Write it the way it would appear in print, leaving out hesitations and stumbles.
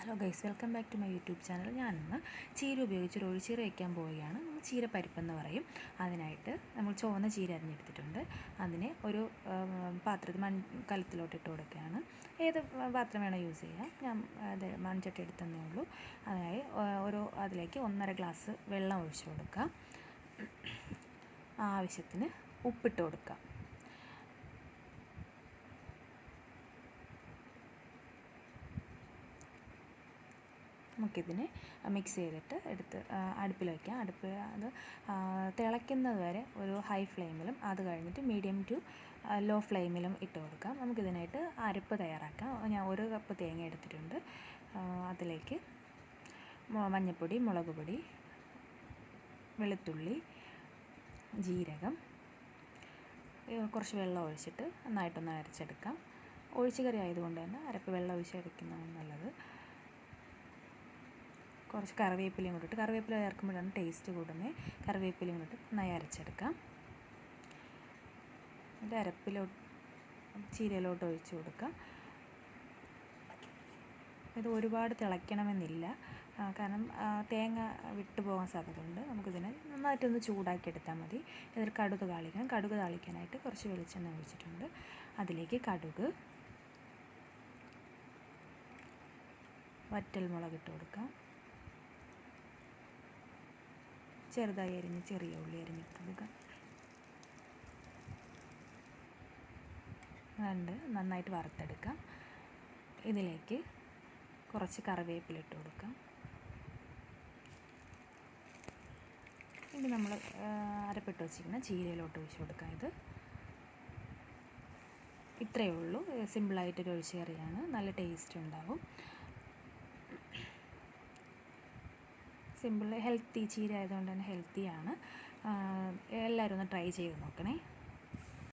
Hello guys, welcome back to my YouTube channel. ഞാനിന്ന് ചീര ഉപയോഗിച്ചൊരു ഒഴിച്ചീര വയ്ക്കാൻ പോവുകയാണ്. ചീരപ്പരിപ്പെന്ന് പറയും. അതിനായിട്ട് നമ്മൾ ചുവന്ന ചീര അരിഞ്ഞെടുത്തിട്ടുണ്ട്. അതിനെ ഒരു പാത്രത്തിൽ കലത്തിലോട്ട് ഇട്ട് കൊടുക്കുകയാണ്. ഏത് പാത്രം വേണോ യൂസ് ചെയ്യാം. ഞാൻ മൺചട്ടി എടുത്തതേ ഉള്ളൂ. അതിനായി അതിലേക്ക് 1.5 ഗ്ലാസ് വെള്ളം ഒഴിച്ച് കൊടുക്കാം. ആവശ്യത്തിന് ഉപ്പിട്ട് കൊടുക്കാം. നമുക്കിതിനെ മിക്സ് ചെയ്തിട്ട് എടുത്ത് അടുപ്പിൽ വയ്ക്കാം. അത് തിളയ്ക്കുന്നത് വരെ ഒരു ഹൈ ഫ്ലെയിമിലും അത് കഴിഞ്ഞിട്ട് മീഡിയം ടു ലോ ഫ്ലെയിമിലും ഇട്ട് കൊടുക്കാം. നമുക്കിതിനായിട്ട് അരപ്പ് തയ്യാറാക്കാം. ഞാൻ 1 കപ്പ് തേങ്ങ എടുത്തിട്ടുണ്ട്. അതിലേക്ക് മഞ്ഞൾപ്പൊടി, മുളക് പൊടി, വെളുത്തുള്ളി, ജീരകം, കുറച്ച് വെള്ളം ഒഴിച്ചിട്ട് നന്നായിട്ടൊന്ന് അരച്ചെടുക്കാം. ഒഴിച്ചുകറി ആയതുകൊണ്ട് തന്നെ അരപ്പ് വെള്ളം ഒഴിച്ചെടുക്കുന്നതാണ് നല്ലത്. കുറച്ച് കറിവേപ്പിലയും കൂടിയിട്ട്, കറിവേപ്പില ചേർക്കുമ്പോഴാണ് ടേസ്റ്റ് കൂടുന്നത്. കറിവേപ്പിലയും കൂടിയിട്ട് നന്നായി അരച്ചെടുക്കാം. ഇത് ചീരയിലോട്ട് ഒഴിച്ച് കൊടുക്കാം. ഇത് ഒരുപാട് തിളയ്ക്കണമെന്നില്ല, കാരണം തേങ്ങ വിട്ടു പോകാൻ സാധ്യതയുണ്ട്. നമുക്കിതിനെ നന്നായിട്ടൊന്ന് ചൂടാക്കി എടുത്താൽ മതി. ഇതിൽ കടുക് താളിക്കണം. കടുക് താളിക്കാനായിട്ട് കുറച്ച് വെളിച്ചെണ്ണ ഒഴിച്ചിട്ടുണ്ട്. അതിലേക്ക് കടുക്, വറ്റൽമുളക് ഇട്ട് കൊടുക്കാം. ചെറുതായി അരിഞ്ഞ് ചെറിയ ഉള്ളി അരിഞ്ഞിട്ട് കൊടുക്കാം. നന്നായിട്ട് വറുത്തെടുക്കാം. ഇതിലേക്ക് കുറച്ച് കറിവേപ്പില ഇട്ട് കൊടുക്കാം. ഇനി നമ്മൾ അരപ്പിട്ട് വെച്ചിരിക്കുന്ന ചീരയിലോട്ട് ഒഴിച്ച് കൊടുക്കാം. ഇത്രയേ ഉള്ളൂ. സിമ്പിളായിട്ടൊരു ഒഴിച്ച് കറിയാണ്. നല്ല ടേസ്റ്റ് ഉണ്ടാവും. സിമ്പിൾ, ഹെൽത്തി ചീര ആയതുകൊണ്ട് തന്നെ ഹെൽത്തിയാണ്. എല്ലാവരും ഒന്ന് ട്രൈ ചെയ്ത് നോക്കണേ.